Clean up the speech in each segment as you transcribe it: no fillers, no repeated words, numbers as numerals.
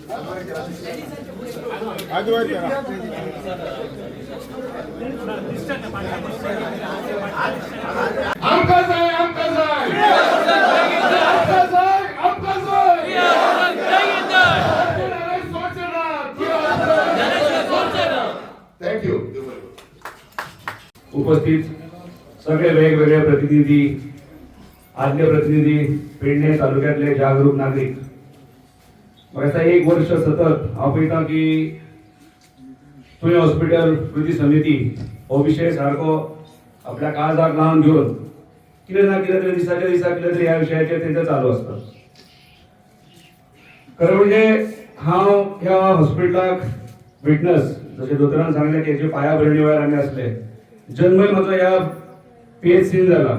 Thank you. उपस्थित सगळे वेगवेगळे प्रतिनिधी, आद्य प्रतिनिधी, पेडणे तालुक्यातले जागरूक नागरिक, आता 1 वर्ष सतत आपयता की तुवें हॉस्पिटल कृती समिती हो विषय सारको आपल्या काळजाक लावन घेवन कितें ना कितें तरी दिसाच्या दिसा कितें तरी ह्या विशयाचेर तेंचें चालू आसता. खरें म्हणजे हांव ह्या हॉस्पिटलाक विटनस, जशें दोतोरान सांगलें की हेचे पायाभरणी वेळार आमी आसले. जन्मय म्हजो ह्या PHCन जाला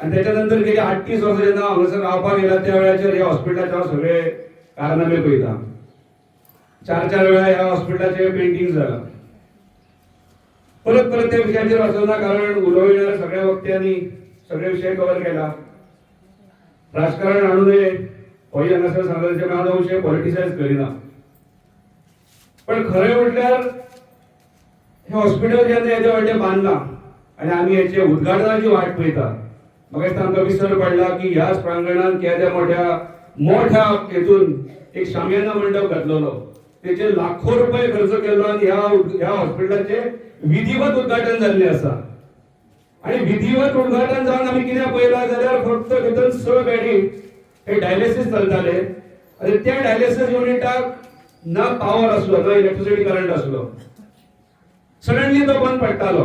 आनी तेच्या नंतर गेली 38 वर्सां जेन्ना हांगासर रावपाक गेला त्या वेळाचेर ह्या हॉस्पिटलाचे हांव सगळे कारनामे पळयता. 4 वेळा ह्या हॉस्पिटलाचे पेंटिंग जाला. परत परत त्या विशयाचेर वचना, कारण उलोवणाऱ्या सगळ्या वक्त्यांनी सगळे विषय कव्हर केला. राजकारण आणू नये होय हांगासर सांगलें, हांव हो विशय पॉलिटिसायज करिना. पण खरें म्हटल्यार हे हॉस्पिटल जेन्ना येदे व्हडलें बांदलां आनी आमी हेचे उद्घाटनाची वाट पळयता, म्हाका दिसता आमकां विसर पडला की ह्याच प्रांगणांत केद्या मोठ्या हेतून एक शामियाना मंडप घातलेलो, तेचे लाखो रुपये खर्च केल्लो आनी ह्या हॉस्पिटलाचे विधिवत उद्घाटन जाल्लें आसा. आणि विधिवत उद्घाटन जावन आमी कितें पळयलां जाल्यार फक्त भितर 6 बेडी हे डायलिसीस चलताले आनी त्या डायलिसीस युनिटाक ना पावर आसलो, ना इलेक्ट्रिसिटी करंट आसलो. सडनली तो बंद पडटालो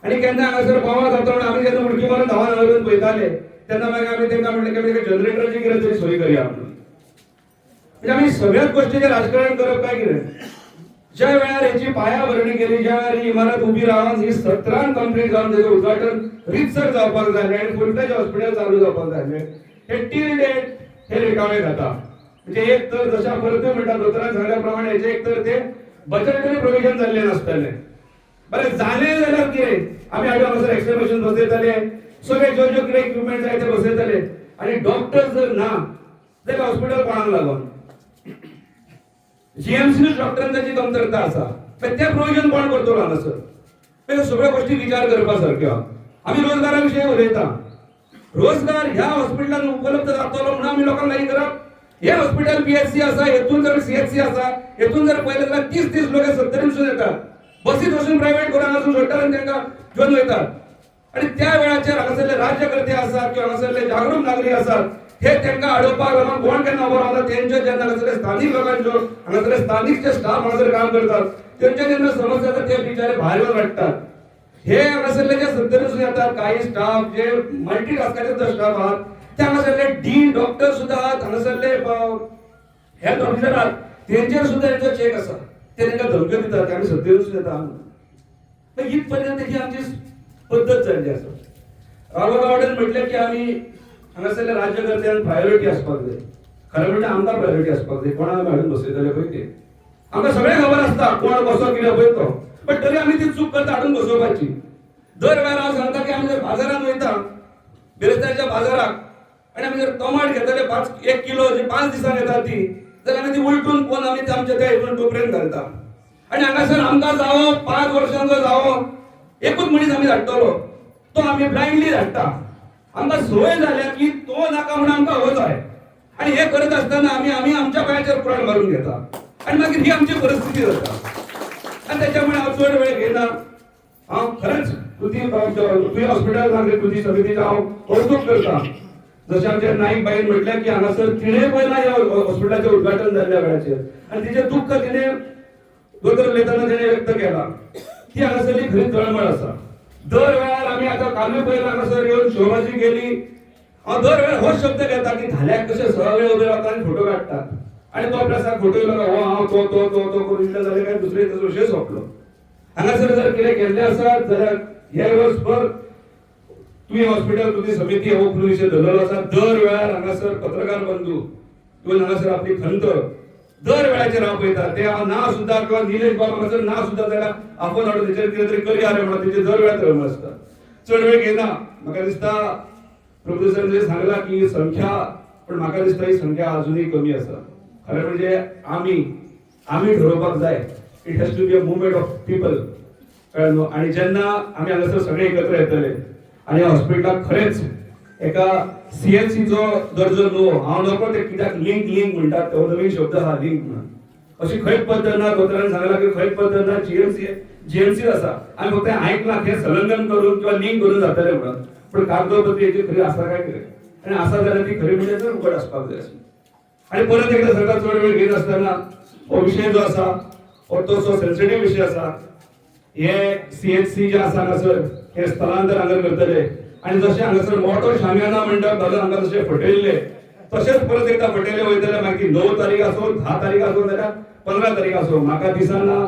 आनी केन्ना हांगासर बोवाळ जाता आमी जेन्ना उडकी मारून धांवन हांगासर पळयताले तेन्ना मागीर आमी तांकां म्हणलें की जनरेटराची कितें तरी सोय करया म्हणून. म्हणजे आमी सगळ्याच गोश्टीचेर राजकारण करप काय कितें? ज्या वेळार हेची पायाभरणी केली, ज्या वेळार ही इमारत उबी रावन ही 17 कंप्लीट जावन तेजें उद्घाटन रितसर जावपाक जालें आनी फुल-फ्लेज हॉस्पिटल चालू जावपाक जालें, हे टील डेट हे रिकामे जाता. म्हणजे एक तर जशा परतूय म्हणटा दोतोरान सांगल्या प्रमाणे हेचे एक तर ते बजेटरी प्रोविजन जाल्लें नासतलें. बरें जालें जाल्यार कितें, आमी हांगासर एक्सरे मशीन बसयताले, सगळे ज्यो ज्यो कितें इक्विपमेंट जाय ते बसयताले आनी डॉक्टर जर ना जाल्यार हॉस्पिटल कोणाक लागून? जीएमसीनूच डॉक्टरांची कमतरता आसा, पण तें प्रोविजन कोण करतलो हांगासर? ह्यो सगळ्यो गोश्टी विचार करपा सारक्यो. आमी रोजगारा विशयी उलयता, रोजगार ह्या हॉस्पिटलांत उपलब्ध जातलो म्हणून आमी लोकांक लायक करप. हे हॉस्पिटल PHC आसा, हेतून जर CHC आसा, हेतून जर पळयलें जाल्यार 30 लोक 70 येतात. बसीत वचून प्रायव्हेट करून हांगासून सोडटात आनी तांकां घेवन वयतात. आणि त्या वेळाचेर हांगासरले राज्यकर्ते आसात किंवा हांगासरले जागरूक नागरीक आसात, हे तांकां अडोवपाक लागून कोण केन्ना उबो रावता? तेंच्यो जेन्ना हांगासरले स्थानीक लोकांच्यो, हांगासरले स्थानीक जे स्टाफ हांगासर काम करतात तेंच्यो जेन्ना समस्या जाता ते बिचारे भायर येवन वाडटात. हे हांगासरले जे 70 येतात काही स्टाफ जे मल्टीटास्काचे स्टाफ आहात, ते हांगासरले डीन डॉक्टर सुद्धा आहात, हांगासरले हेल्थ ऑफिसर आहात, तेंचेर सुद्धा हेंचो चेक आसा. ते तांकां धमक्यो दितात की आमी 70 येता. इथपर्यंत ही आमची पद्दत जाल्ली आसा. रावळ गावडेन म्हटलें की आमी हांगासरल्या राज्यकर्त्यांक प्रायोरिटी आसपाक जाय. खरें म्हणजे आमकां प्रायोरिटी आसपाक जाय. कोणाक आमी हाडून बसयतले पळय ते आमकां सगळें खबर आसता कोण कसो कितें पळय तो, बट तरी आमी ती चूक करता हाडून बसोवपाची. दर वेळार हांव सांगता की आमी जर बाजारांत वयता बिरेस्तारच्या बाजाराक आनी आमी जर टोमाट घेतले 1 किलो जी 5 दिसांक येता ती, जाल्यार आमी ती उलटून पोवन आमी आमच्या त्या हितून टोपरेन घालता. आनी हांगासर आमकां जावो 5 वर्सांचो जावो एकूच मनीस आमी धाडटलो, तो आमी ब्लायंडली धाडटा. आमकां संवय जाल्या की तो नाका म्हणून आमकां हो जाय. आनी हे करत आसतना आमी आमच्या पांयाचेर कुराड मारून घेता आनी मागीर ही आमची परिस्थिती जाता. आनी त्याच्यामुळे हांव चड वेळ घेना. हांव खरेंच कृती हॉस्पिटल कृती समितीचा हांव कौतुक करता. जशें आमच्या नाईक बाईन म्हटलें की हांगासर तिणें पयला ह्या हॉस्पिटलाचें उद्घाटन जाल्ल्या वेळाचेर आनी तिचें दुख्ख तिणें दोतोर उलयतना तिणें व्यक्त केला. ती हांगासरली खरी तळमळ आसा. दर वेळार आमी आतां कालूय पयला हांगासर येवन शोबाजी केली. हांव दर वेळार होच शब्द घेता की धाल्याक कशे सगळे उबे रावतात आनी फोटो काडटात आनी तो प्रसाद फोटो येयलो हो हांव तो तो तो तो करून दितले जाल्यार काय दुसरे ताचो विशय सोंपलो. हांगासर जर कितें केल्लें आसत जाल्यार हे वर्सभर तुवें हॉस्पिटल कृती समिती हो विशय धरलेलो आसा. दर वेळार हांगासर पत्रकार बंधू तुवें हांगासर आपली खंत दर वेळाचेर हांव पळयता. ते हांव ना सुद्दां किंवा निलेश बाब हांगासर ना सुद्दां जाल्यार आपूण हाडून तेचेर कितें तरी करया रे म्हणून तेचे दर वेळार तळमळ आसता. चड वेळ घेना. म्हाका दिसता प्रभू सरान जे सांगला की संख्या, पण म्हाका दिसता ही संख्या अजूनही कमी आसा. खरें म्हणजे आम्ही ठरवपाक जाय. It has to be a movement of people. आणि जेन्ना आम्ही हांगासर सगळे एकत्र येतले आणि हॉस्पिटलाक खरेंच एका सीएचसीचो दर्जो न्हू, हांव नको ते कित्याक लिंक म्हणटात तो नवीन शब्द हा लिंक म्हणून. अशी खंयच पद्दत ना. दोतोरान सांगला की खंयच पद्दत ना. जीएमसी आसा. आमी फक्त आयकलां हे संलग्न करून किंवा लिंक करून जातले म्हणून. पण कागदोपत्री याची खरी आसा काय कितें? आणि आसा जाल्यार ती खरी म्हणजे तर उगड आसपाक जाय आसली. आणि परत एकदा सरकार चड वेळ घेत असताना हो विषय जो आसा हो तो सेन्सिटिव्ह विषय आसा. हे सीएचसी जे आसा हांगासर हे स्थलांतर हांगा करतले आणि जशे हांगासर मोठो शामियाना मंडप घालून हांगा जशे फटयल्ले तशेंच परत एकदा फटयले वयतले. मागीर 9 तारीख आसो, 10 तारीख आसो नाल्यार 15 तारीख आसो, म्हाका दिसना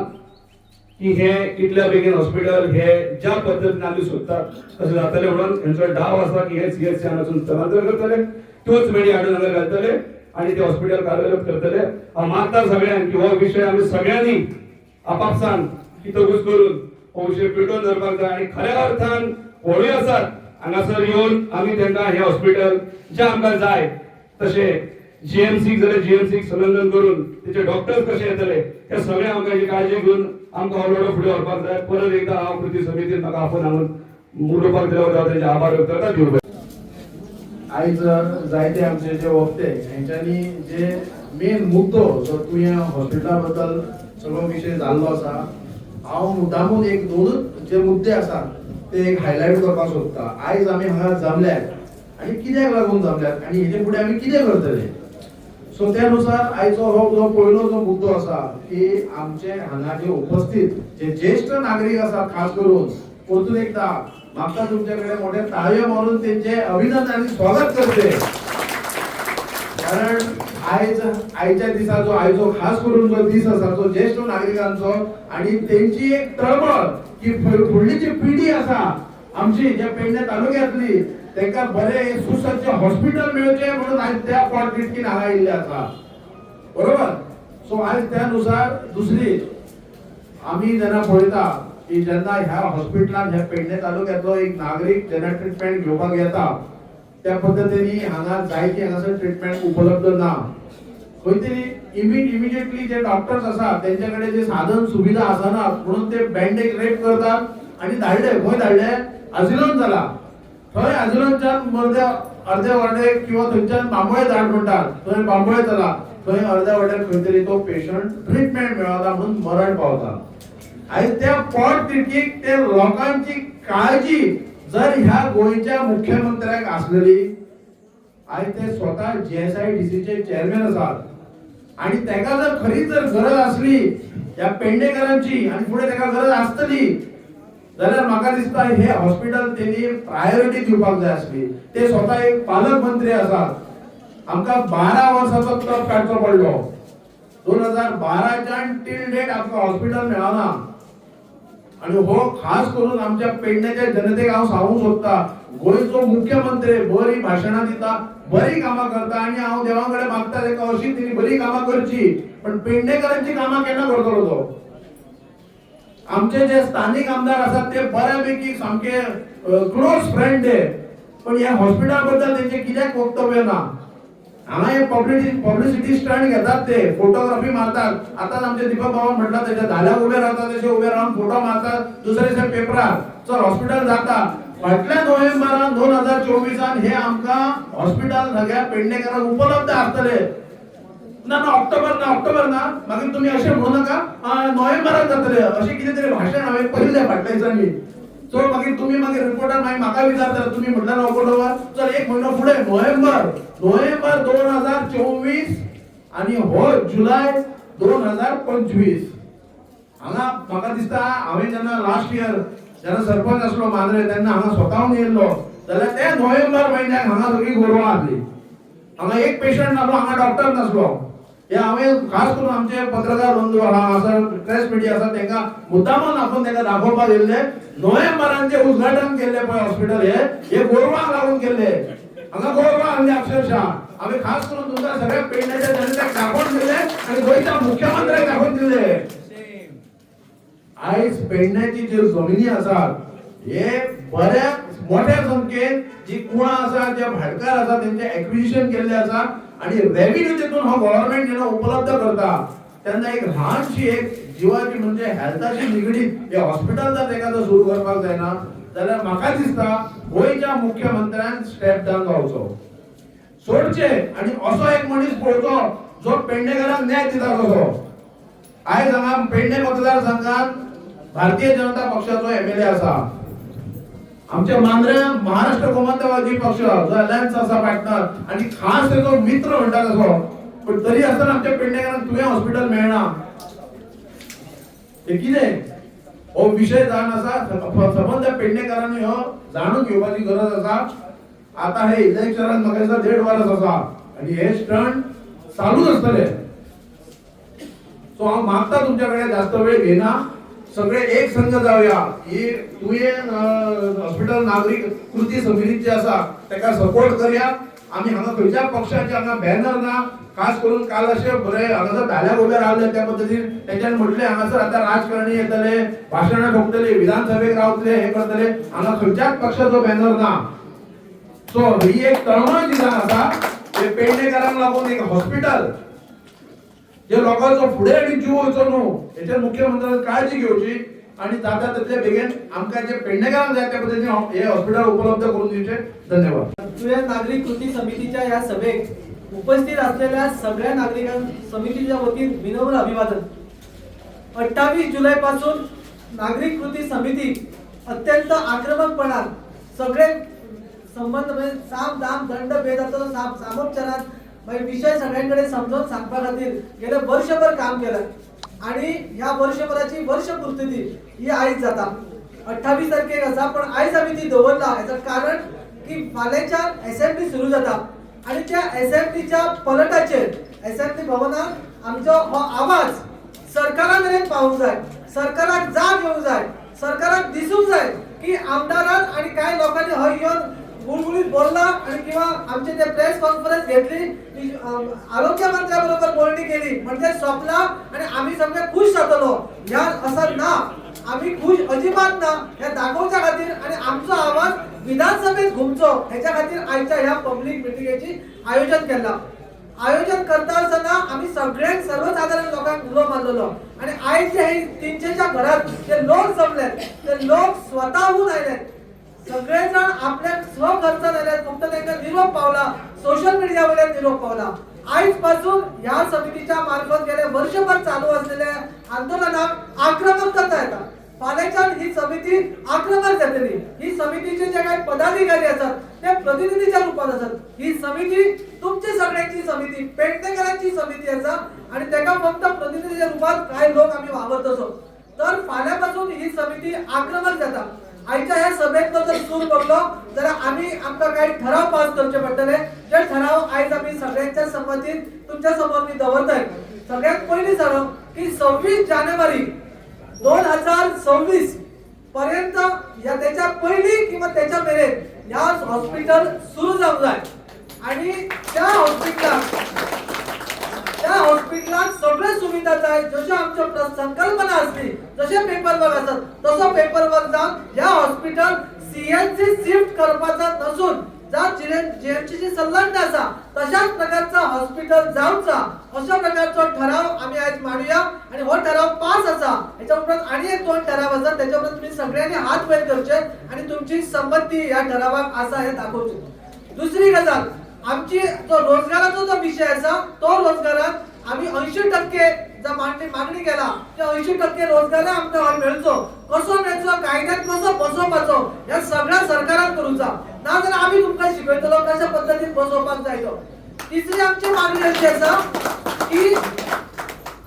की हे इतल्या बेगीन हॉस्पिटल हे ज्या पद्दतीन आमी सोदतात तशें जातले म्हणून हेंचो डाव आसा की हे सीएचसी हांगासून स्थलांतर करतले, त्योच मेडी हाडून हांगा घालतले आणि ते हॉस्पिटल कार्यरत करतले. हांव मागता सगळ्यांक की हो विशय आमी सगळ्यांनी आपापसांत कितोगूच करून हो विषय पेटोवन धरपाक जाय. आणि खऱ्या अर्थान व्हडूय आसात हांगासर येवन आमी तांकां हे हॉस्पिटल जे आमकां जाय तशे जीएमसीक जाल्यार जीएमसीक संलग्न करून तेचे डॉक्टर्स कशे येतले हे सगळे आमकां हेची काळजी घेवन आमकां हो लढो फुडें व्हरपाक जाय. परत एकदा हांव कृती समितीन म्हाका आपोवन हांगा उलोवपाक दिलो वता तेचे आभार व्यक्त करता. देव आयज जायते आमचे जे वक्ते हेंच्यांनी जे मेन मुद्दो जो तुवें हॉस्पिटला बद्दल सगळो विशय जाल्लो आसा, हांव मुद्दामून एक दोनूच जे मुद्दे आसा ते एक हायलायट करपाक सोदता. आयज आमी हांगा जमल्यात आणि कित्याक लागून जमल्यात आणि हेचे फुडें आमी कितें करतले. सो त्या नुसार आयचो हो जो पयलो जो मुद्दो आसा की आमचे हांगा जे उपस्थित जे ज्येष्ठ नागरीक आसात खास करून परतून एकदा म्हाका तुमच्याकडे मोठे ताळयो मारून त्यांचे अभिनंदन आणि स्वागत करते. कारण आयच्या दिसाचो आयचो खास करून जो दीस आसा तो ज्येष्ठ नागरिकांचो आणि त्यांची एक तळमळ की फुडली जी पिढी आसा आमची ज्या पेडणे तालुक्यातली तांकां बरे सुसज्ज हॉस्पिटल मेळचे म्हणून आयज त्या पॉलिटिकीन हांगा आयिल्ले आसा. बरोबर. सो आयज त्यानुसार दुसरी आमी जेन्ना पळयता की जेन्ना ह्या हॉस्पिटलान ह्या पेडणे तालुक्यातलो एक नागरीक जेन्ना ट्रीटमेंट घेवपाक येता त्या पद्धतीने हांगा जायती हांगासर ट्रीटमेंट उपलब्ध ना. खंय तरी इमिडिएटली जे डॉक्टर्स आसा त्यांच्याकडे जे साधन सुविधा आसनात म्हणून ते बँडेज रेप करतात आणि धाडले खंय धाडले आझिलोन जाला. थंय आझिलोनच्यान अर्धे वडे किंवा थंयच्यान बांबोळे धाड म्हणटात थंय बांबोळे जाला. थंय अर्ध्या वड्यार खंय तरी तो पेशंट ट्रीटमेंट मेळना म्हणून मरण पावता. आयज त्या पॉट तिडकीक ते लोकांची काळजी जर ह्या गोयच्या मुख्यमंत्र्याक आसलेली, आयज ते स्वतः जीएसआयडीसीचे चेअरमॅन आसात आणि तेका जर खरी जर गरज असली या पेडणेकरांची आणि पुढे तेका गरज असतली जाल्यार म्हाका दिसता हे हॉस्पिटल त्यांनी प्रायोरिटी दिवपाक जाय आसली. ते स्वतः एक पालकमंत्री आसात. आमकां 12 वर्साचो तप काडचो पडलो. 2012च्यान टील डेट आमकां हॉस्पिटल मेळना. आणि हो खास करून आमच्या पेडण्याच्या जनतेक हांव सांगूंक सोदता गोंयचो मुख्यमंत्री बरी भाशणां दिता, बरी कामां करता आणि हांव देवा कडेन मागता तेका अशी तिणी बरी कामां करची. पण पेडणेकरांची कामां केन्ना करतलो तो? आमचे जे स्थानिक आमदार आसात ते बऱ्यापैकी सामके क्लोज फ्रेंड ते, पण ह्या हॉस्पिटला बद्दल तेंचे कित्याक वक्तव्य ना? हांगा हे पब्लिसिटी स्टंट घेतात ते फोटोग्राफी मारतात. आताच आमचे दीपक बाबा म्हटलं त्याच्या धाल्याक उभे राहतात तसे उभे राहून फोटो मारतात दुसऱ्या पेपरार चल हॉस्पिटल जाता. फाटल्या नोव्हेंबरान 2024 हे आमकां हॉस्पिटल सगळ्या पेडणेकरांक उपलब्ध आसतले. ना ऑक्टोबर ना मागीर तुम्ही असे म्हणू नका नोव्हेंबरात जातले असे कितें तरी भाशण हांवें पयलें फाटल्या दिसांनी. सो मागीर तुम्ही मागीर रिपोर्टार मागीर म्हाका विचारता तुम्ही म्हटल्यार ऑक्टोबर चल एक म्हयनो फुडें नोव्हेंबर 2024 आणि हो जुलय 2025. हांगा म्हाका दिसता हांवें जेन्ना लास्ट इयर जेन्ना सरपंच आसलो मांद्रे तेन्ना हांगा स्वताहून येयल्लो जाल्यार ते नोव्हेंबर म्हयन्याक हांगा सगळी गोरवां आसली. हांगा एक पेशंट नासलो, हांगा डॉक्टर नासलो. हे हांवें खास करून आमचे पत्रकार बंधू आसा प्रेस मिडिया आसा तांकां मुद्दामून आपण तांकां दाखोवपाक येयल्ले. नोव्हेंबरान जे उद्घाटन केल्ले पळय हॉस्पिटल हे गोरवांक लागून केल्ले. हांगा गोरवां हाडले अक्षरशः. हांवें खास करून तुमकां सगळ्या पेडण्याच्या जनतेक दाखोवन दिले आणि गोंयच्या मुख्यमंत्र्याक दाखोवन दिले. आयज पेडण्याची ज्यो जमिनी आसात हे बऱ्या मोठ्या संख्येन जी कुळां आसा जे भाटकार आसा तेंचे एक्विजिशन केल्ले आसा आणि रेव्हेन्यू तितून हो गव्हर्नमेंट जेन्ना उपलब्ध करता तेन्ना एक ल्हानशी एक जिवाची म्हणजे हेल्थाशी निगडीत हे हॉस्पिटल जर एखादं सुरू करपाक जायना जाल्यार म्हाका दिसता गोंयच्या मुख्यमंत्र्यान स्टेप डावन जावचो सोडचे आणि असो एक मनीस पळोवचो जो पेडणेकरांक न्याय दिता कसो आयज हांगा पेडणे मतदारसंघात भारतीय जनता पक्षाचो एमएलए आसा आमच्या मांद्रे महाराष्ट्र गोमंतकवादी पक्ष जो अलायन्स आसा पार्टनर आणि खास तेजो मित्र म्हणटा तसो पण तरी आसतना आमच्या पेडणेकरांक तुवें हॉस्पिटल मेळना हे कितें हो विषय जावन आसा संबंध पेडणेकरांनी हो जाणून घेवपाची गरज आसा आता हे इलेक्शनात म्हाका दिसता 1.5 वर्स आसा आणि हे स्टंट चालूच आसतले सो हांव मागता तुमच्याकडे जास्त वेळ घेना सगळे एक संघ जाऊया ही तुवें हॉस्पिटल नागरिक कृती समिती जी आसा ताका सपोर्ट करया आम्ही हांगा खंयच्या पक्षाचे हांगा बॅनर ना खास करून काल अशे बरे हांगासर धाल्या उबे रावले त्या पद्दतीन तेच्यान म्हटले हांगासर आता राजकारणी येतले भाशणां ठोकतले विधानसभेक रावतले हे करतले हांगा खंयच्याच पक्षाचो बॅनर ना सो ही एक तळमळ जी जावन आसा ते पेडणेकरांक लागून एक हॉस्पिटल जे लोकांचो फुडें आनी जीव वयचो न्हू हेचेर मुख्यमंत्र्यान काळजी घेवची आणि जाता तितले बेगीन आमकां जे पेडणेकरांक जाय त्या पद्दतीन हे हॉस्पिटल उपलब्ध करून दिवचे धन्यवाद तुझ्या नागरिक कृती समितीच्या या सभेत उपस्थित असलेल्या सगळ्या नागरिकां समितीच्या वतीन विनम्र अभिवादन 28 जुलै पासून नागरिक कृती समिती अत्यंत आक्रमकपणात सगळे संबंध म्हणजे साम दाम दंड भेदाचो सामोपचारात विषय सगळ्यांकडे समजावून सांगपा खातीर गेले वर्षभर काम केलं आणि ह्या वर्षभराची वर्षपूर्ती ही आयज जाता 28 तारखेक आसा पण आयज आमी ती दवरला हेचं कारण की फाल्यांच्या असेंब्ली सुरू जाता आणि त्या असेंब्लीच्या पलटाचेर असेंब्ली भवनात आमचो हो आवाज सरकारा मेरेन पावूंक जाय सरकाराक जाग येवंक जाय सरकाराक दिसूंक जाय की आमदारान आणि काय लोकांनी हय येवन गुळगुळीत बोलला आणि किंवा आमचे ते प्रेस कॉन्फरन्स घेतली आरोग्य मंत्र्याबरोबर बोलणी केली म्हणजे सोपला आणि आम्ही सगळे खुश जातलो ह्या असं ना आम्ही खुश अजिबात ना हे दाखवच्या खातीर आणि आमचो आवाज विधानसभेत घुमचो ह्याच्या खातीर आयच्या ह्या पब्लिक मिटिंगेची आयोजन केला आयोजन करता आसतना आम्ही सगळ्यांक सर्वसाधारण लोकांक उलो मारलेलो आणि आयज जे हे 300च्या घरात जे लोक जमलेत ते लोक स्वतःहून आयलेत सगळे जण आपल्या स्वखर्चान आयलेत फक्त त्यांना निरोप पावला सोशल मीडिया वयल्यान निरोप पावला आयज पासून ह्या समितीच्या मार्फत गेले वर्षभर चालू असलेल्या आंदोलनाक आक्रमकता येता फाल्यांच्यान ही समिती आक्रमक जातली ही समितीचे जे काही पदाधिकारी असतात ते प्रतिनिधीच्या रूपात असतात ही समिती तुमची सगळ्यांची समिती पेडणेकरांची समिती असा आणि त्याका फक्त प्रतिनिधीच्या रूपात काही लोक आम्ही वावरत असो तर फाल्यापासून ही समिती आक्रमक जाता आयच्या ह्या सभेत जर सूर बघलो तर आम्ही आमका काही ठराव पास करचे पडटले जे ठराव आयज आम्ही सगळ्यांच्या संमतीन तुमच्या समोर मी दवरतोय सगळ्यात पहिली ठराव की 26 जानेवारी 2026 पर्यंत या त्याच्या पहिली किंवा त्याच्या मेरेन या हॉस्पिटल सुरू जाऊ जाय आणि त्या हॉस्पिटलात सगळे सुविधा जाय जशा आमच्या संकल्पना असली जसे पेपरवर्क असतात तसं पेपरवर्क जाऊन या हॉस्पिटल सीएनसी शिफ्ट करपाचा नसून जा जीएमसीची संलग्न असा तशाच प्रकारचा हॉस्पिटल जाऊचा अशा प्रकारचा ठराव आम्ही आज मांडूया आणि हो ठराव पास असा याच्या उपरांत आणि एक 2 ठराव असतात त्याच्यावर तुम्ही सगळ्यांनी हात वर करचे आणि तुमची संमती या ठरावाक असा हे दाखवचे दुसरी गजाल आमची जो रोजगाराचा जो विषय असा तो रोजगारात आम्ही 80% जा मागणी केला त्या 80% रोजगार आमकां मेळचो कसो मेळचो कायद्यात कसो बसोवपाचो या सगळ्या सरकारान करूचा ना जाल्यार आम्ही तुमकां शिकयतलो कशा पद्धतीन बसोवपाक जाय तो तिसरी आमची मागणी अशी आसा की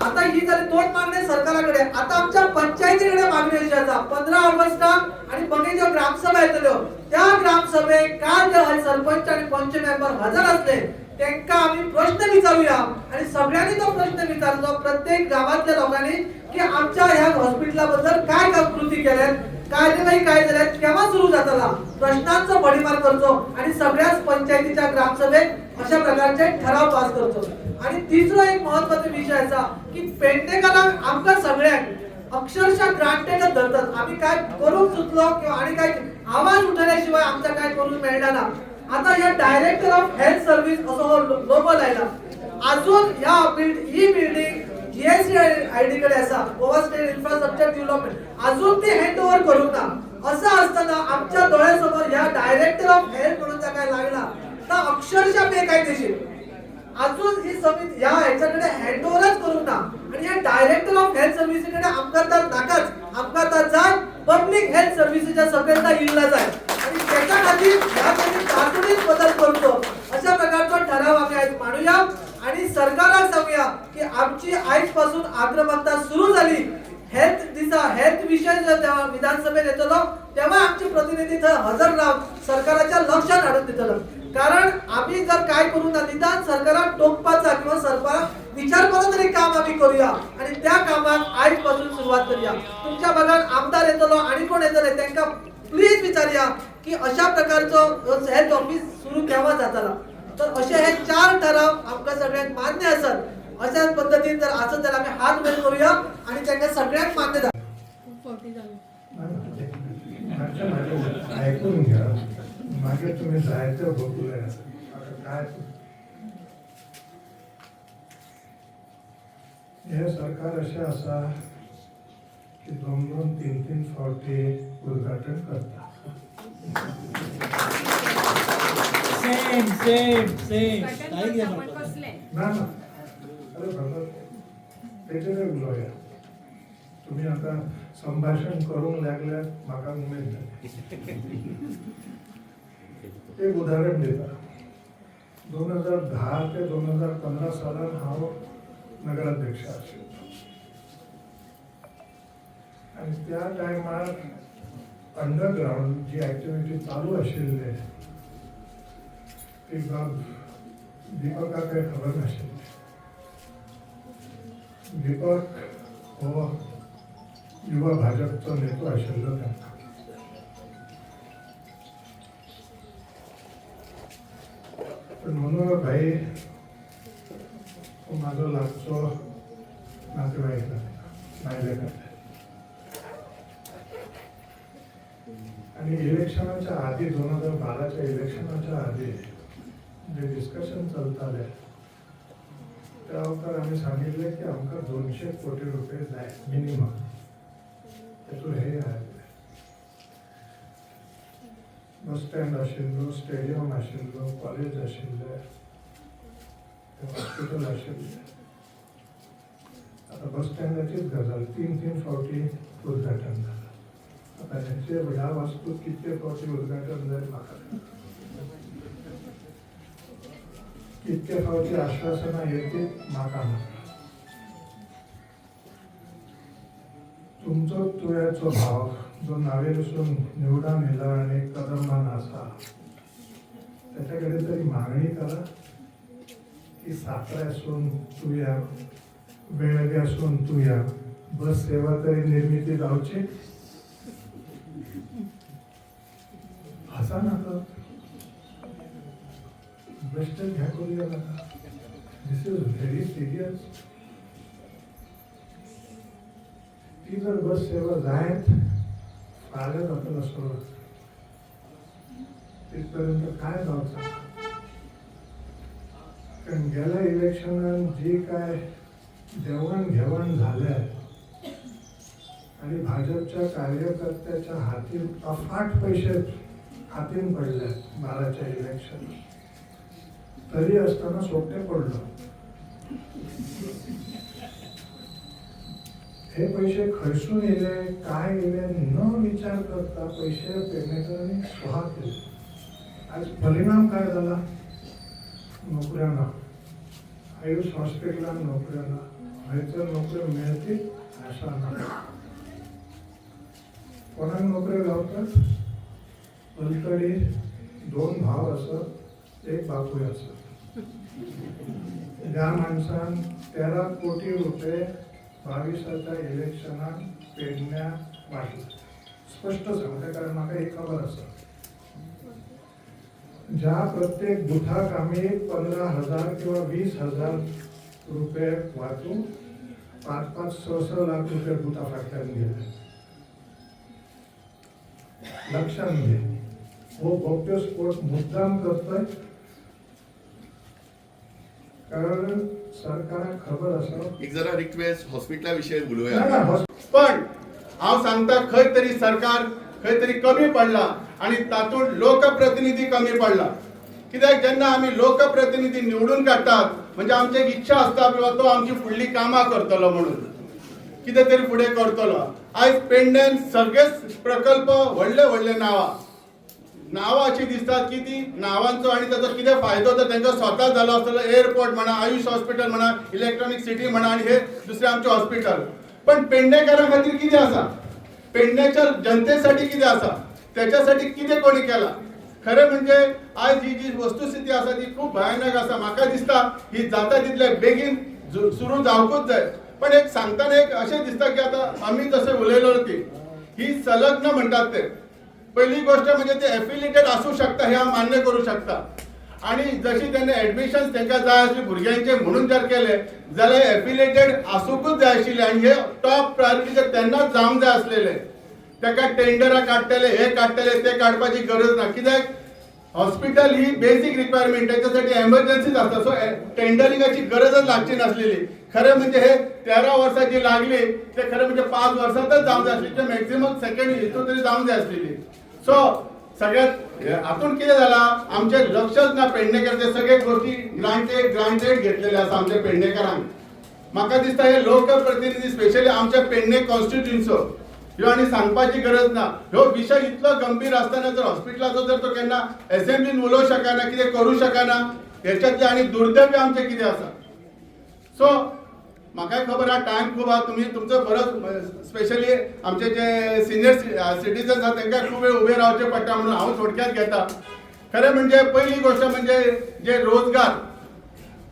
आता ही जाली 2 मागण्या सरकाराकडे आता आमच्या पंचायतीकडे मागणी अशी आसा 15 ऑगस्टाक आणि बगे ज्यो ग्रामसभा येतल्यो त्या ग्रामसभेक काल जे सरपंच आणि पंच मेंबर हजर असले त्यांना आम्ही प्रश्न विचारूया आणि सगळ्यांनी तो प्रश्न विचारतो प्रत्येक गावातल्या लोकांनी की आमच्या ह्या हॉस्पिटलाबद्दल काय कृती केल्यात कार्यवाही काय झाल्यात केव्हा सुरू जातला प्रश्नांचा भडीमार करतो आणि सगळ्याच पंचायतीच्या ग्रामसभेत अशा प्रकारचे ठराव पास करतो आणि तिसरा एक महत्त्वाचा विषय असा की पेडणेकरांक आमका सगळ्यांक अक्षरशः ग्रांटेडच धरतात आम्ही काय करूक सुचलो किंवा आणि काय आवाज उठवल्याशिवाय आमचा काय करून मिळणार ना आता या डायरेक्टर ऑफ हेल्थ सर्व्हिस असो लोगो लायला अजून ह्या ही बिल्डिंग GSTID कडे असा गोवा स्टेट इन्फ्रास्ट्रक्चर डेव्हलपमेंट अजून ते हँड ओव्हर करू ना असं असताना आमच्या डोळ्यासमोर या डायरेक्टर ऑफ हेल्थ म्हणून काय लागला तर अक्षरशः बेकायदेशीर अजून ही समिती या ह्याच्याकडे हँड ओव्हरच करू ना आणि या डायरेक्टर ऑफ हेल्थ सर्व्हिसेसकडे आमकां तर नाकाच आमकां तर जाय पब्लिक हेल्थ सर्व्हिसेसच्या सगळ्यांना इल्ला जाय आणि त्याच्या खातीर ह्यासाठी तातडीत बदल करतो अशा प्रकारचा ठराव आम्ही आज मांडूया आणि सरकाराक सांगूया की आमची आजपासून आक्रमकता सुरू झाली हेल्थ विषय जेव्हा विधानसभेत येतलो तेव्हा आमचे प्रतिनिधी थंय हजर राहून सरकाराच्या लक्षात हाडून दितलो कारण आम्ही जर काय करू ना निदान सरकाराक टोकपाचा किंवा सरकाराक विचारपाचा तरी काम आम्ही करूया आणि त्या कामाक आजपासून सुरुवात करूया तुमच्या भागात आमदार येतलो आणि कोण येतले त्यांना प्लीज विचारूया की अशा प्रकारचं हेल्थ ऑफिस सुरू केव्हा जातला तर असे हे 4 ठराव आमकां सगळ्यांक मान्य असत अशाच पद्धतीन जर असत तर आम्ही हात वर करूया आणि त्यांना सगळ्यांक मान्य ऐकून घ्या मागे तुम्ही जायचं बघूया आता काय हे सरकार असे असा की 2-3 फावटी उद्घाटन करता ना अरे बाबा त्याच्याकडे उलोया तुम्ही आता संभाषण करून लागल्यात म्हाका उमेद जाली एक उदाहरण देता 2010 ते 2015 सालान हांव नगराध्यक्ष आशिल्लो आणि त्या टायमार अंडरग्राउंड जी ऍक्टिव्हिटी चालू आशिल्ले ती बाब दीपकाक काही खबर नाशिल्ली दीपक हो युवा भाजपचो नेतो आशिल्लो तेन्ना पण मनोहर भाई हो म्हाजो लागचो नातेवाईक जातलो आणि इलेक्शनाच्या आधी 2012च्या इलेक्शनाच्या आधी जे डिस्कशन चलताले त्या वखदार आम्ही सांगितले की आमकां 200 कोटी रुपये जाय मिनिमम तातूंत हे बस स्टँड आशिल्लो स्टेडियम आशिल्लो कॉलेज आशिल्ले हॉस्पिटल आशिल्ले आता बस स्टँडाचीच गजाल 3 फावटी उद्घाटन जालां आता ह्याचे ह्या वास्तूक कितके फावटी उद्घाटन जाय म्हाका कितके फावटी आश्वासनां येतील म्हाका तुमचो तुळ्याचो भाव जो नावेलसून निवडान येला आणि कदमान आसा त्याच्या कडेन तरी मागणी करा की साताऱ्यासून तुया बेळग्यासून तुया बस सेवा तरी निर्मिती जावची असा नाका बेश्टेच ह्या करूया नाका दिस इज व्हेरी सिरियस ती जर बस सेवा जायत फाल्यां जातलो सुरू तिथपर्यंत काय जावचं कारण गेल्या इलेक्शनात जी काय देवण घेवण झाल्या आणि भाजपच्या कार्यकर्त्याच्या हातीन अफाट पैसे हातीन पडले 12च्या इलेक्शन तरी असताना सोपे पडलो हे पैसे खर्चून येले काय येले न विचार करता पैसे पेडणेकरांनी सुहा केले आज परिणाम काय झाला नोकऱ्या ना आयुष हॉस्पिटलात नोकऱ्या ना हयसर नोकऱ्यो मिळतील आशा ना कोणाक नोकऱ्यो गावतात पलतडी 2 भाव असत 1 बापूय असत ज्या माणसान 13 कोटी रुपये 22च्या इलेक्शनात पेडण्या वाटला स्पष्ट सांगते कारण म्हाका एक खबर आसा ज्या प्रत्येक बुथाक आम्ही 15,000 किंवा 20,000 रुपये वाचून 5-6 लाख रुपये बुथा फाटल्यान गेले लक्षात घे हो गौप्यस्फोट मुद्दाम करतोय कारण सरकाराक खबर आसा एक जरा रिक्वेस्ट हॉस्पिटला विषयी बोलूया. ना पण हांव सांगता खंय तरी सरकार खंय तरी कमी पडला आणि तातूंत लोकप्रतिनिधी कमी पडला. कित्याक जेन्ना आमी लोकप्रतिनिधी निवडून काडटात म्हणजे आमची एक इच्छा आसता बाबा तो आमची फुडली कामां करतलो म्हणून कितें तरी फुडें करतलो. आयज पेडण्यान सगळे प्रकल्प व्हडले व्हडले नांवां अशी दिसतात की ती नांवांचो आनी ताचो कितें फायदो तर तांकां स्वता जालो आसतलो. एअरपोर्ट म्हणा, आयुष हॉस्पिटल म्हणा, इलेक्ट्रॉनिक सिटी म्हणा आणि हे दुसरे आमचे हॉस्पिटल. पण पेडणेकारां खातीर कितें आसा, पेडण्याच्या जनतेसाठी कितें आसा, त्याच्यासाठी कितें कोणी केला. खरें म्हणजे आज ही जी वस्तुस्थिती आसा ती खूप भयानक आसा. म्हाका दिसता ही जाता तितले बेगीन सुरू जावकूच जाय. पण एक सांगतना एक अशें दिसता की आता आम्ही जसं उलयलो ती ही संलग्न म्हणटात ते. पहिली गोष्ट म्हणजे ते एफिलिएटेड असू शकता हे हांव मान्य करू शकता. आणि जशी त्यांनी ऍडमिशन तांकां जाय आसली भुरग्यांचे म्हणून जर केले जाल्यार एफिलिएटेड आसूंकूच जाय आशिल्ले आणि हे टॉप प्रायोरिटीचे तेन्नाच जावंक जाय आसलेले. ताका टेंडरां काडटले हे काडटले ते काडपाची गरज ना. कित्याक हॉस्पिटल ही बेसिक रिक्वायरमेंट त्याच्यासाठी एमर्जन्सीच असता. सो टेंडरिंगाची गरजच लागची नसलेली. खरं म्हणजे हे 13 वर्सां जी लागली ते खरं म्हणजे 5 वर्सांतच जावंक जाय आसली. मॅक्झिमम सेकंड हितून तरी जावंक जाय आसलेली. सो सगळ्यात हातून कितें जाला आमचे लक्षच ना पेडणेकरांचे सगळे गोष्टी ग्रांटेड घेतलेले आसा आमच्या पेडणेकरांक. म्हाका दिसता हे लोकप्रतिनिधी स्पेशली आमच्या पेडणे कॉन्स्टिट्युन्सीचो ह्यो आनी सांगपाची गरज ना. ह्यो विषय इतलो गंभीर आसतना जर हॉस्पिटलाचो जर तो केन्ना असेंब्लीन उलोवंक शकना कितें करूं शकना ह्याच्यातले आनी दुर्दैव आमचे कितें आसा. सो म्हाका खबर आहा टायम खूब आहा. तुम्ही तुमचो बरोच स्पेशली आमचे जे सिनियर सिटीजन्स आहात तांकां खूब वेळ उबे रावचे पडटा म्हणून हांव थोडक्यात घेता. खरें म्हणजे पहिली गोष्ट म्हणजे जे रोजगार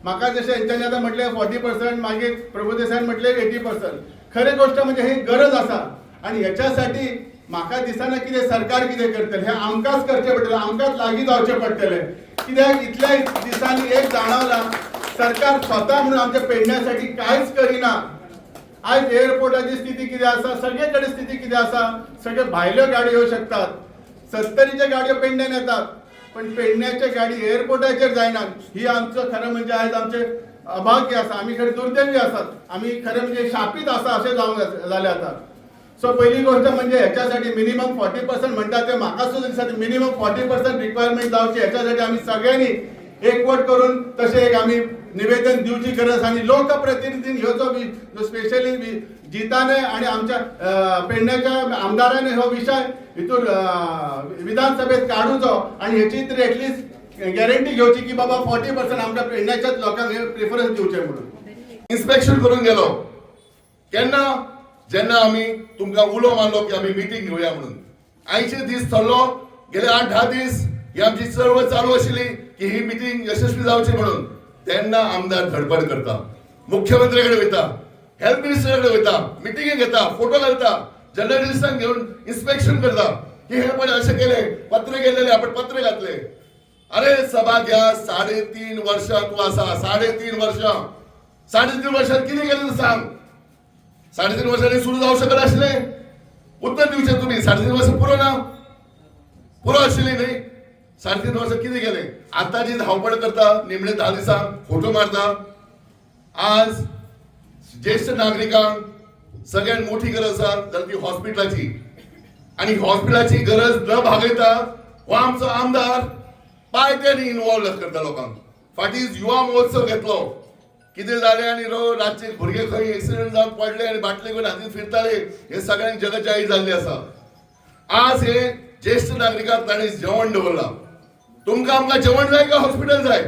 म्हाका जशें हेंच्यांनी आतां म्हटलें 40% मागीर प्रभुदेसायन म्हटलें 80%. खरी गोष्ट म्हणजे ही गरज आसा आणि ह्याच्यासाठी म्हाका दिसना कितें सरकार कितें करतले हे आमकांच करचें पडटलें. आमकांच लागीं जावचें पडटलें. कित्याक इतल्या दिसांनी एक जाणवला सरकार स्वतः म्हणून आमच्या पेडण्यासाठी कांयच करिना. आज एअरपोर्टाची स्थिती कितें आसा, सगळे कडेन स्थिती कितें आसा. सगळे भायल्यो गाडयो येवं शकतात. 70चे गाडयो पेडण्यान येतात पण पेडण्याचे गाडी एअरपोर्टाचेर जायनात. ही आमचं खरं म्हणजे आज आमचे अभाग्य आसा. आमी खरें दुर्दैवी आसात. आमी खरें म्हणजे शापीत आसा अशें जावंक जालें आतां. सो पहिली गोष्ट म्हणजे ह्याच्यासाठी मिनिमम 40% म्हणतात ते म्हाका सुद्दां दिसता मिनिमम 40% रिक्वायरमेंट जावची. ह्याच्यासाठी आम्ही सगळ्यांनी एकवट करून तसे एक आम्ही निवेदन दिवची गरज. आणि लोकप्रतिनिधींनी ह्यो जो स्पेशली जिताने आणि आमच्या पेडण्याच्या आमदारांनी हो विषय हितून विधानसभेत काढूचो आणि ह्याची तरी एटलीस्ट गॅरंटी घेवची की बाबा 40% आमच्या पेडण्याच्याच लोकांक प्रिफरन्स दिवचे म्हणून. इन्स्पेक्शन करून गेलो केन्ना जेन्ना आम्ही तुमकां उलो मारलो की आम्ही मिटींग घेवया म्हणून. 80 दीस चल्लो. गेले 8-10 दीस ही आमची चळवळ चालू आशिल्ली की ही मिटींग यशस्वी जावची म्हणून. तेन्ना आमदार धडपड करता, मुख्यमंत्री कडेन वयता, हेल्थ मिनिस्टर कडेन वयता, मिटींगे घेता, फोटो घालता, जर्नलिस्टांक घेऊन इन्स्पेक्शन करता की हे पण असे केले, पत्र गेलेले आपण पत्र घातले. अरे सभा घ्या. 3.5 वर्षां तू आसा. 3.5 वर्षां. 3.5 वर्षांत कितें केलें तें सांग. 3.5 वर्षांनी सुरू जावं शकत आसले. उत्तर दिवचे तुम्ही. 3.5 वर्ष पुरो आशिल्ली न्ही. 3.5 वर्ष कितें केलें. आता जी धावपळ करता निमणे 10 दिसांक फोटो मारता. आज ज्येष्ठ नागरिकांक सगळ्यात मोठी गरज आसा जाल्यार ती हॉस्पिटलाची. आणि हॉस्पिटलाची गरज न भागयता हो आमचो आमदार पायत्यांनी इन्वॉल्व करता लोकांक. फाटीं युवा महोत्सव घेतलो. कितें जालें आनी रातचे भुरगे खंय एक्सिडेंट जावन पडले आनी बाटले घेवन हातीन फिरताले हे सगळ्यांक जगजाहीर जाल्ली आसा. आज हे ज्येष्ठ नागरिकांक तांणी जेवण दवरला. तुमकां आमकां जेवण जाय का हॉस्पिटल जाय.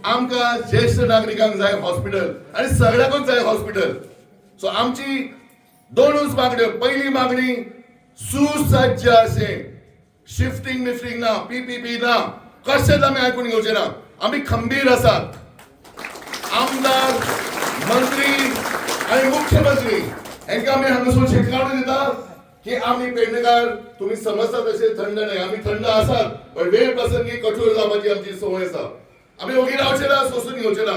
आमकां ज्येष्ठ नागरिकांक जाय हॉस्पिटल आणि सगळ्यांकूच जाय हॉस्पिटल. सो आमची दोनूच मागण्यो. पहिली मागणी सुसज्ज अशें शिफ्टिंग मिफ्टिंग ना, पीपीपी ना, कशेंच आमी आयकून घेवचे ना. आमी खंबीर आसात. आमदार, मंत्री आणि मुख्यमंत्री हांकां आमी हांगासून शिटकावणी दिता की आम्ही पेडणेकार तुम्ही समजता तसे थंड नाही. आम्ही थंड आसात पण वेळ प्रसंगी कठोर जावपाची आमची संवय आसा. आम्ही ओगी रावचे ना, सोसून घेवचे ना.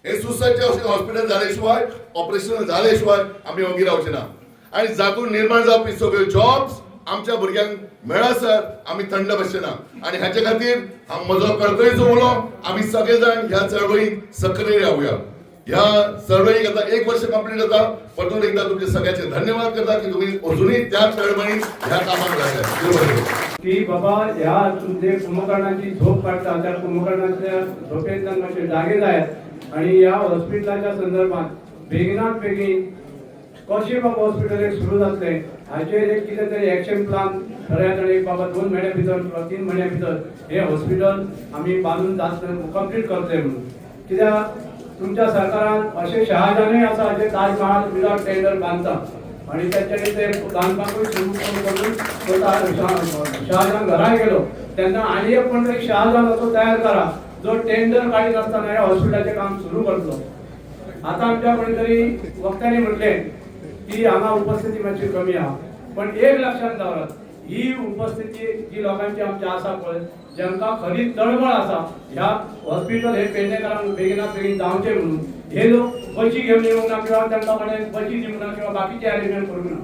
हे सुसज्ज अशें हॉस्पिटल जाले शिवाय, ऑपरेशन झाले शिवाय आम्ही ओगी रावचे ना. आणि जातून निर्माण जावपी सगळ्यो जॉब्स आमच्या भुरग्यांक मेळसर आम्ही थंड बसना आणि ह्याच्या खातीर हांव म्हजो कळकळीचो उलो आम्ही सगळे जाण ह्या चळवळीत सक्रिय रावया. ह्या चळवळीक आता 1 वर्ष कंप्लीट जाता. परतून एकदा तुमचे सगळ्यांचे धन्यवाद करता की तुम्ही अजूनही त्या चळवळीत ह्या कामाक लागल्यात. की बाबा ह्या तुमचे कुंभकर्णाची झोप काढता त्या कुंभकर्णाच्या झोपेंतल्यान मातशे जागे जायात आणि ह्या हॉस्पिटलाच्या संदर्भात बेगिनात बेगीन कशें बाबा हॉस्पिटल एक सुरू जातलें हाचेर एक कितें तरी एक्शन प्लान ठरयात आनी एक बाबा 2 म्हयन्या भितर किंवा 3 म्हयन्या भितर हे हॉस्पिटल आमी बांदून कंप्लीट करतले म्हणून. कित्याक तुमच्या सरकारान अशें शहाजानूय आसा जे ताजमहाल विदाउट टेंडर बांदता आणि त्याच्यानी ते बांदपाकूय सुरू करून शहाजान घरा गेलो तेन्ना आनी एक कोण तरी शहाजान असो तयार करा जो टेंडर काडीत आसतना ह्या हॉस्पिटलाचें काम सुरू करतलो. आता आमच्या कोणी तरी वक्त्यांनी म्हटलें की हांगा उपस्थिती मातशी कमी आहा, पण एक लक्षात दवरात, ही उपस्थिती जी लोकांची आमची आसा पळय जांकां खरी तळमळ आसा ह्या हॉस्पिटल हे पेडणेकारांक बेगिनात बेगीन जावचें म्हणून हे लोक बशी घेवन येवंक ना किंवा तांकां कडेन बशी दिवंक ना किंवा बाकीचे अरेंजमेंट करूंक ना.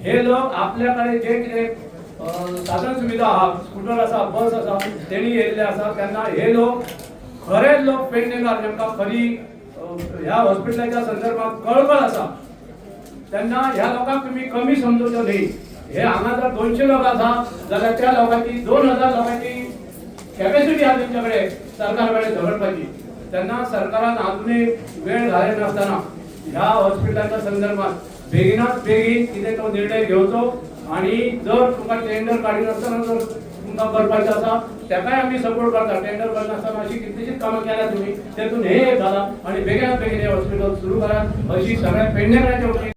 हे लोक आपल्या कडेन जे कितें साधन सुविधा आहा, स्कूटर आसा, बस आसा, तेणी येयल्ले आसा तेन्ना हे लोक खरेच लोक पेडणेकार जांकां खरी ह्या हॉस्पिटलाच्या संदर्भात कळकळ आसा तेन्ना ह्या लोकांक तुमी कमी समजूचो न्ही. हे हांगा जर 200 लोक आसा जाल्यार त्या लोकांची 2000 लोकांची कॅपॅसिटी आहा तुमच्या कडेन सरकार कडेन झगडपाची. तेन्ना सरकारान अजूनय वेळ घालय नासतना ह्या हॉस्पिटलाच्या संदर्भात बेगिनात बेगीन कितें तो निर्णय घेवचो आणि जर तुमकां टेंडर काडी नासतना जर तुमकां करपाचें आसा तेकाय आमी सपोर्ट करता. टेंडर करनासतना अशी कितलीशीच कामां केल्या तुमी तेतून हे एक घाला आणि बेगिनात बेगीन हे हॉस्पिटल सुरू करात अशी सगळ्या पेडणेकारांच्या